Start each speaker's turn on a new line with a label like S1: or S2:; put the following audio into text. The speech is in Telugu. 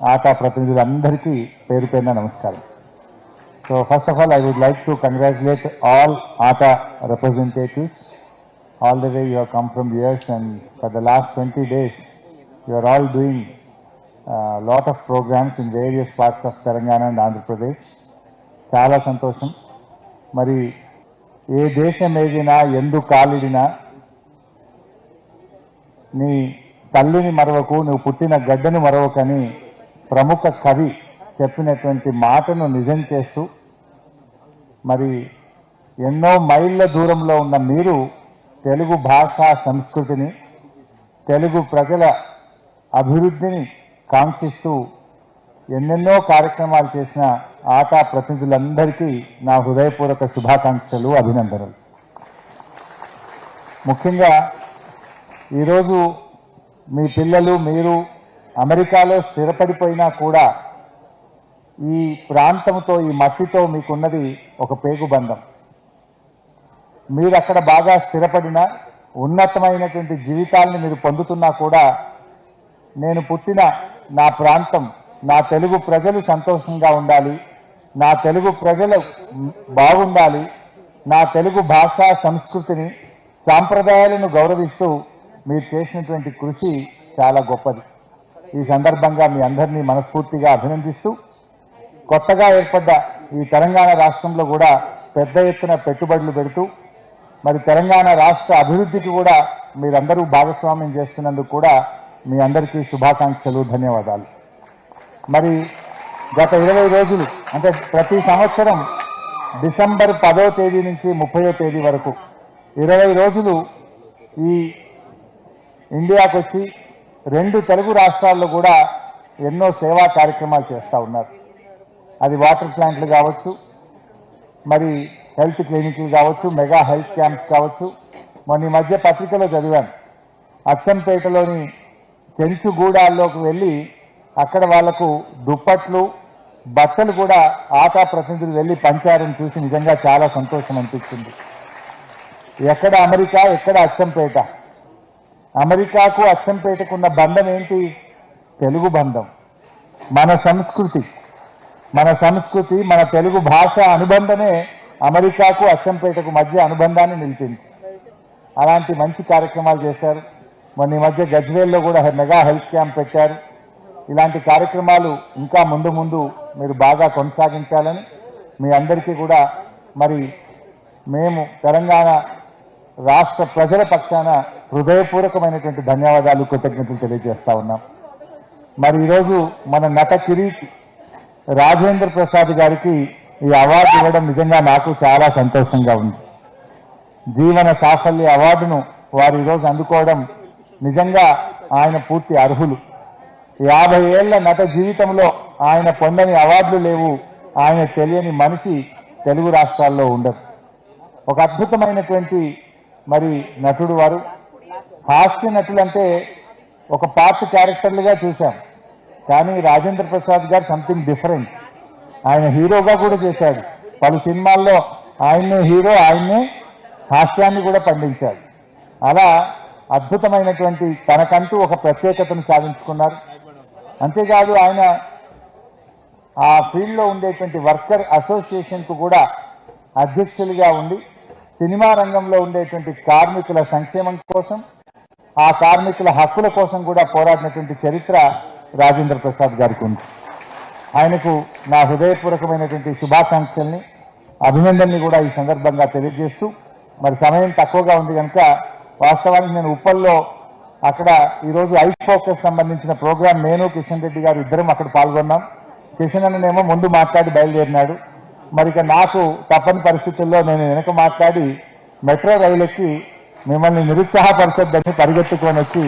S1: ఆటా ప్రతినిధులందరికీ పేరు పేరున నమస్కారం. So first of all, I would like to congratulate all ATA representatives. All the way you have come from years, and for the last 20 days, you are all doing a lot of programs in various parts of Telangana and Andhra Pradesh. Chala santosham. Mari ఏ దేశం ఏదినా ఎందు కాలిడినా నీ తల్లిని మరవకు, నువ్వు పుట్టిన గడ్డను మరవకని ప్రముఖ కవి చెప్పినటువంటి మాటను నిజం చేస్తూ మరి ఎన్నో మైళ్ళ దూరంలో ఉన్న మీరు తెలుగు భాషా సంస్కృతిని, తెలుగు ప్రజల అభివృద్ధిని కాంక్షిస్తూ ఎన్నెన్నో కార్యక్రమాలు చేసిన ఆటా ప్రతినిధులందరికీ నా హృదయపూర్వక శుభాకాంక్షలు, అభినందనలు. ముఖ్యంగా ఈరోజు మీ పిల్లలు మీరు అమెరికాలో స్థిరపడిపోయినా కూడా ఈ ప్రాంతంతో, ఈ మట్టితో మీకున్నది ఒక పేగుబంధం. మీరు అక్కడ బాగా స్థిరపడిన ఉన్నతమైనటువంటి జీవితాలను మీరు పొందుతున్నా కూడా నేను పుట్టిన నా ప్రాంతం, నా తెలుగు ప్రజలు సంతోషంగా ఉండాలి, నా తెలుగు ప్రజలు బాగుండాలి, నా తెలుగు భాషా సంస్కృతిని, సాంప్రదాయాలను గౌరవిస్తూ మీరు చేసినటువంటి కృషి చాలా గొప్పది. ఈ సందర్భంగా మీ అందరినీ మనస్ఫూర్తిగా అభినందిస్తూ కొత్తగా ఏర్పడ్డ ఈ తెలంగాణ రాష్ట్రంలో కూడా పెద్ద ఎత్తున పెట్టుబడులు పెడుతూ మరి తెలంగాణ రాష్ట్ర అభివృద్ధికి కూడా మీరందరూ భాగస్వామ్యం చేస్తున్నందుకు కూడా మీ అందరికీ శుభాకాంక్షలు, ధన్యవాదాలు. మరి గత 20 రోజులు అంటే ప్రతి సంవత్సరం డిసెంబర్ 10వ తేదీ నుంచి 30వ తేదీ వరకు 20 రోజులు ఈ ఇండియాకు వచ్చి 2 తెలుగు రాష్ట్రాల్లో కూడా ఎన్నో సేవా కార్యక్రమాలు చేస్తూ ఉన్నారు. అది వాటర్ ప్లాంట్లు కావచ్చు, మరి హెల్త్ క్లినిక్లు కావచ్చు, మెగా హెల్త్ క్యాంప్స్ కావచ్చు. మొన్న ఈ మధ్య పత్రికలో చదివాను, అచ్చంపేటలోని చెంచుగూడాల్లోకి వెళ్ళి అక్కడ వాళ్లకు దుప్పట్లు, బట్టలు కూడా ఆటా ప్రతినిధులు వెళ్ళి పంచారని చూసి నిజంగా చాలా సంతోషం అనిపించింది. ఎక్కడ అమెరికా, ఎక్కడ అచ్చంపేట. అమెరికాకు అచ్చంపేటకున్న బంధం ఏంటి? తెలుగు బంధం. మన సంస్కృతి, మన తెలుగు భాష అనుబంధమే అమెరికాకు అచ్చంపేటకు మధ్య అనుబంధాన్ని నిలిపింది. అలాంటి మంచి కార్యక్రమాలు చేశారు. మొన్న ఈ మధ్య గజ్వేల్లో కూడా మెగా హెల్త్ క్యాంప్ పెట్టారు. ఇలాంటి కార్యక్రమాలు ఇంకా ముందు ముందు మీరు బాగా కొనసాగించాలని మీ అందరికీ కూడా మరి మేము తెలంగాణ రాష్ట్ర ప్రజల పక్షాన హృదయపూర్వకమైనటువంటి ధన్యవాదాలు, కృతజ్ఞతలు తెలియజేస్తా ఉన్నాం. మరి ఈరోజు మన నట కిరీటి రాజేంద్ర ప్రసాద్ గారికి ఈ అవార్డు ఇవ్వడం నిజంగా నాకు చాలా సంతోషంగా ఉంది. జీవన సాఫల్య అవార్డును వారు ఈరోజు అందుకోవడం నిజంగా ఆయన పూర్తి అర్హులు. 50 ఏళ్ల నట జీవితంలో ఆయన పొందని అవార్డులు లేవు, ఆయన తెలియని మనిషి తెలుగు రాష్ట్రాల్లో ఉండదు. ఒక అద్భుతమైనటువంటి మరి నటుడు వారు. హాస్య నటులు అంటే ఒక పార్ట్ క్యారెక్టర్లుగా చూశాం, కానీ రాజేంద్ర ప్రసాద్ గారు సంథింగ్ డిఫరెంట్. ఆయన హీరోగా కూడా చేశాడు. పలు సినిమాల్లో ఆయన్నే హీరో, ఆయన్నే హాస్యాన్ని కూడా పండించాడు. అలా అద్భుతమైనటువంటి తనకంటూ ఒక ప్రత్యేకతను సాధించుకున్నారు. అంతేకాదు ఆయన ఆ ఫీల్డ్లో ఉండేటువంటి వర్కర్ అసోసియేషన్కు కూడా అధ్యక్షులుగా ఉండి సినిమా రంగంలో ఉండేటువంటి కార్మికుల సంక్షేమం కోసం, ఆ కార్మికుల హక్కుల కోసం కూడా పోరాడినటువంటి చరిత్ర రాజేంద్ర ప్రసాద్ గారికి ఉంది. ఆయనకు నా హృదయపూర్వకమైనటువంటి శుభాకాంక్షల్ని, అభినందనని కూడా ఈ సందర్భంగా తెలియజేస్తూ, మరి సమయం తక్కువగా ఉంది కనుక వాస్తవానికి నేను ఉప్పల్లో అక్కడ ఈరోజు ఐ ఫోకస్ సంబంధించిన ప్రోగ్రాం నేను కిషన్ రెడ్డి గారు ఇద్దరం అక్కడ పాల్గొన్నాం. కిషన్ అన్ననేమో ముందు మాట్లాడి బయలుదేరినాడు. మరి ఇక నాకు తప్పని పరిస్థితుల్లో నేను వెనక మాట్లాడి మెట్రో రైలు ఎక్కి మిమ్మల్ని నిరుత్సాహపరచొద్దని పరిగెత్తుకొని వచ్చి